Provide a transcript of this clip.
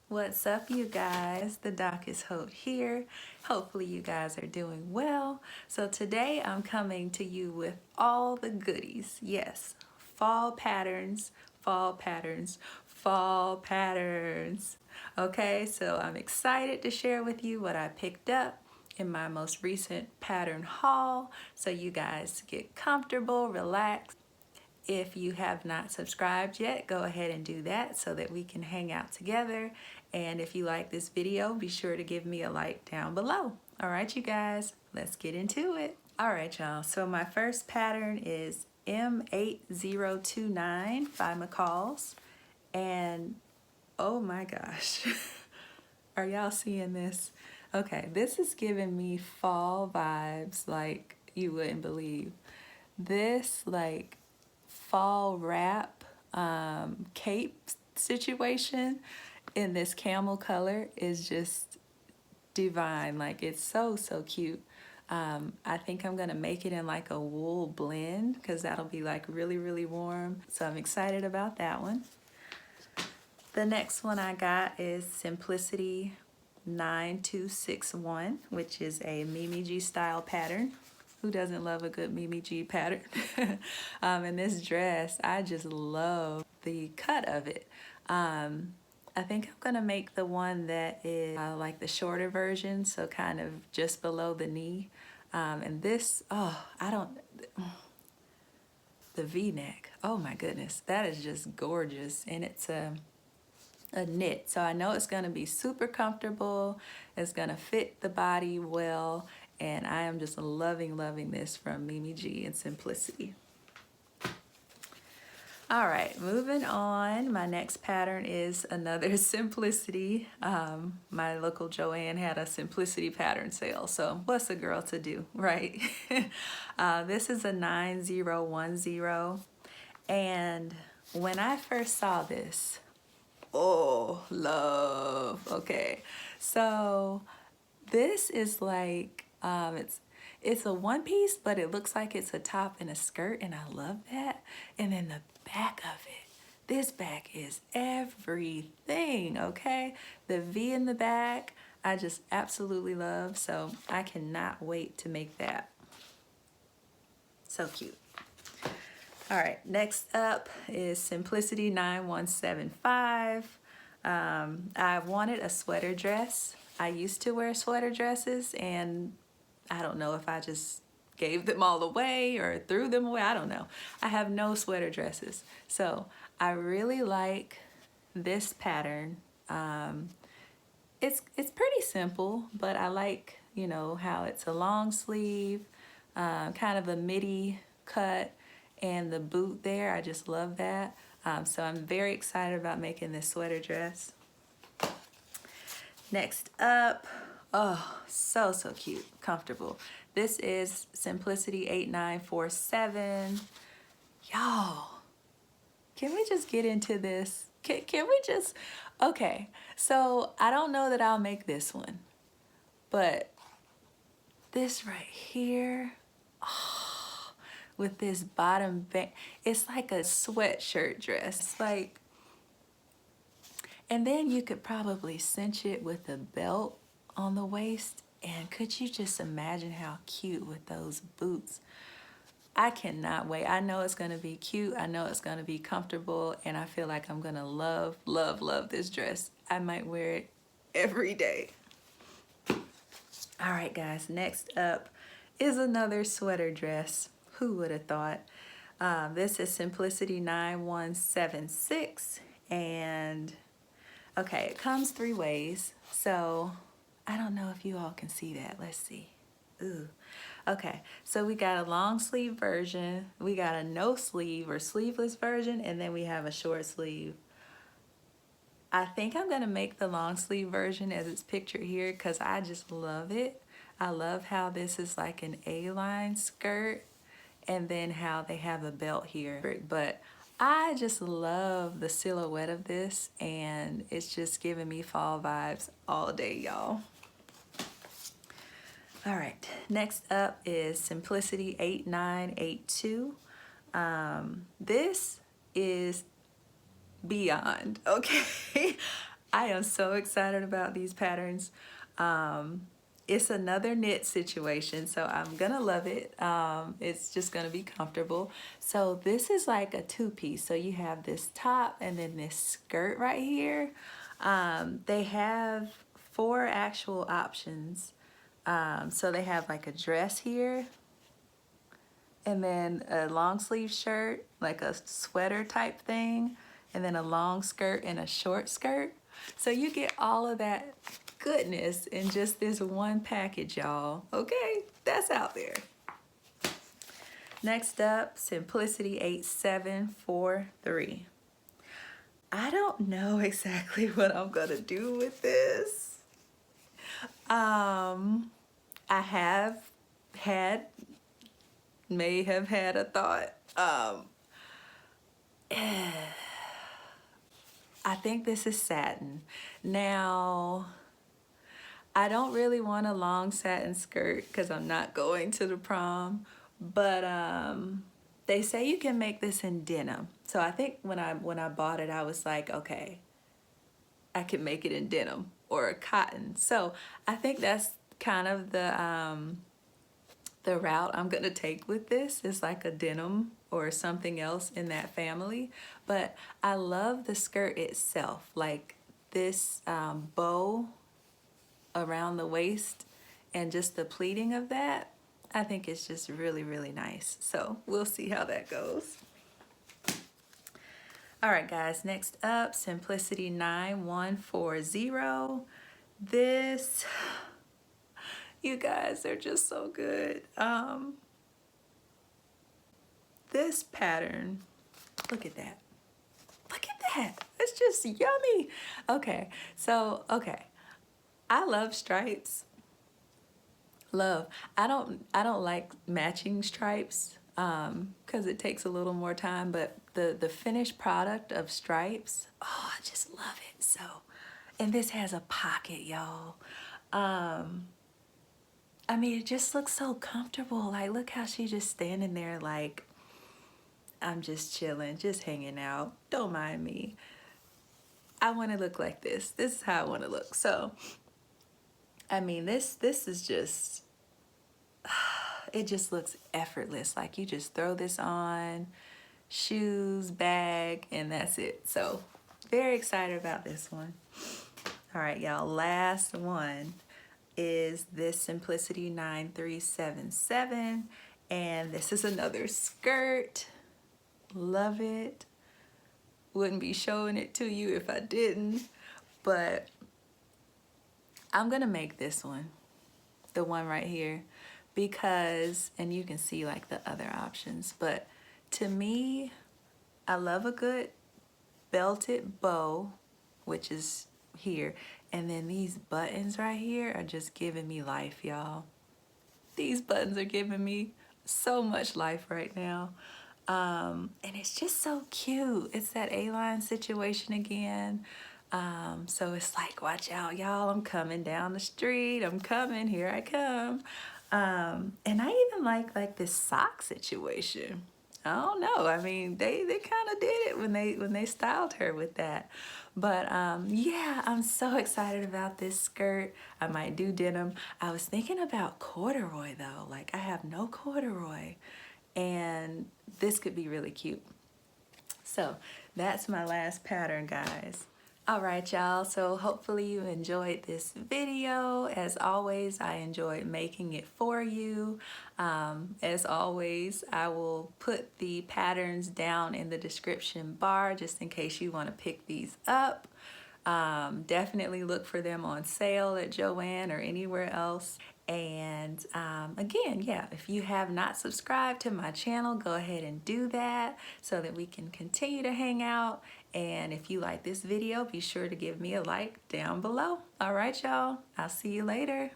What's up, you guys? The Doc is Hope here. Hopefully you guys are doing well. So today I'm coming to you with all the goodies. Yes, fall patterns, fall patterns, fall patterns. Okay, so I'm excited to share with you what I picked up in my most recent pattern haul so you guys get comfortable, relax. If you have not subscribed yet, go ahead and do that so that we can hang out together. And if you like this video, be sure to give me a like down below. All right, you guys, let's get into it. All right, y'all, so my first pattern is M8029 by McCall's. And oh my gosh, are y'all seeing this? Okay, this is giving me fall vibes like you wouldn't believe. This like fall wrap cape situation in this camel color is just divine. Like, it's so cute. I think I'm gonna make it in like a wool blend because that'll be like really warm, so I'm excited about that one. The next one I got is Simplicity 9261, which is a Mimi G style pattern. Who doesn't love a good Mimi G pattern? And this dress, I just love the cut of it. I think I'm gonna make the one that is like the shorter version, so kind of just below the knee. And this, the V-neck, oh my goodness, that is just gorgeous. And it's a knit, so I know it's gonna be super comfortable, it's gonna fit the body well, and I am just loving this from Mimi G and Simplicity. All right, moving on. My next pattern is another Simplicity. My local Joann had a Simplicity pattern sale, so what's a girl to do, right? This is a 9010, and when I first saw this, oh, love. Okay, so this is like it's a one piece, but it looks like it's a top and a skirt, and I love that. And then the back of it, this back is everything. Okay, the V in the back, I just absolutely love, so I cannot wait to make that. So cute. All right, next up is Simplicity 9175. I wanted a sweater dress. I used to wear sweater dresses, and I don't know if I just gave them all away or threw them away. I don't know. I have no sweater dresses. So I really like this pattern. It's pretty simple, but I like, you know, how it's a long sleeve, kind of a midi cut, and the boot there. I just love that. So I'm very excited about making this sweater dress. Next up, oh, so cute, comfortable. This is Simplicity 8947. Y'all, can we just get into this? Can we just, okay, so I don't know that I'll make this one, but this right here, oh, with this bottom band, it's like a sweatshirt dress. It's like, and then you could probably cinch it with a belt on the waist. And could you just imagine how cute with those boots? I cannot wait. I know it's gonna be cute. I know it's gonna be comfortable. And I feel like I'm gonna love this dress. I might wear it every day. All right, guys, next up is another sweater dress. Who would have thought? This is Simplicity 9176, and okay, it comes three ways, so I don't know if you all can see that. Let's see. Ooh. Okay, so we got a long sleeve version, we got a no sleeve or sleeveless version, and then we have a short sleeve. I think I'm gonna make the long sleeve version as it's pictured here because I just love it. I love how this is like an A-line skirt, and then how they have a belt here. But I just love the silhouette of this, and it's just giving me fall vibes all day, y'all. All right, next up is Simplicity 8982. This is beyond, okay? I am so excited about these patterns. It's another knit situation, so I'm gonna love it. It's just gonna be comfortable. So this is like a two-piece. So you have this top and then this skirt right here. They have 4 actual options. So they have like a dress here, and then a long sleeve shirt, like a sweater type thing, and then a long skirt and a short skirt. So you get all of that goodness in just this one package, y'all. Okay, that's out there. Next up, Simplicity 8743. I don't know exactly what I'm gonna do with this. I may have had a thought. I think this is satin. Now, I don't really want a long satin skirt because I'm not going to the prom, but they say you can make this in denim. So I think when I bought it, I was like, okay, I can make it in denim or cotton. So I think that's kind of the route I'm gonna take with this, is like a denim or something else in that family. But I love the skirt itself, like this bow around the waist and just the pleating of that. I think it's just really, really nice. So we'll see how that goes. All right, guys, next up, Simplicity 9140. This, you guys, they're just so good. This pattern, look at that. Look at that. It's just yummy. Okay, so, I love stripes. Love. I don't like matching stripes because it takes a little more time, but the finished product of stripes, oh, I just love it. So, and this has a pocket, y'all. I mean, it just looks so comfortable. Like, look how she's just standing there like, I'm just chilling, just hanging out. Don't mind me. I want to look like this. This is how I want to look. So, I mean, this is just, it just looks effortless. Like you just throw this on, shoes, bag, and that's it. So, very excited about this one. All right, y'all, last one is this Simplicity 9377, and this is another skirt. Love it. Wouldn't be showing it to you if I didn't, but I'm gonna make this one, the one right here, because, and you can see like the other options, but to me, I love a good belted bow, which is here, and then these buttons right here are just giving me life, y'all. These buttons are giving me so much life right now. And it's just so cute. It's that A-line situation again. So it's like, watch out, y'all. I'm coming down the street. I'm coming. Here I come. And I even like this sock situation. I don't know. I mean, they kind of did it when they styled her with that. But yeah, I'm so excited about this skirt. I might do denim. I was thinking about corduroy though. Like I have no corduroy, and this could be really cute. So that's my last pattern, guys. All right, y'all, so hopefully you enjoyed this video. As always, I enjoyed making it for you. As always, I will put the patterns down in the description bar just in case you want to pick these up. Definitely look for them on sale at Joann or anywhere else. And again, yeah, if you have not subscribed to my channel, go ahead and do that so that we can continue to hang out. And if you like this video, be sure to give me a like down below. All right, y'all, I'll see you later.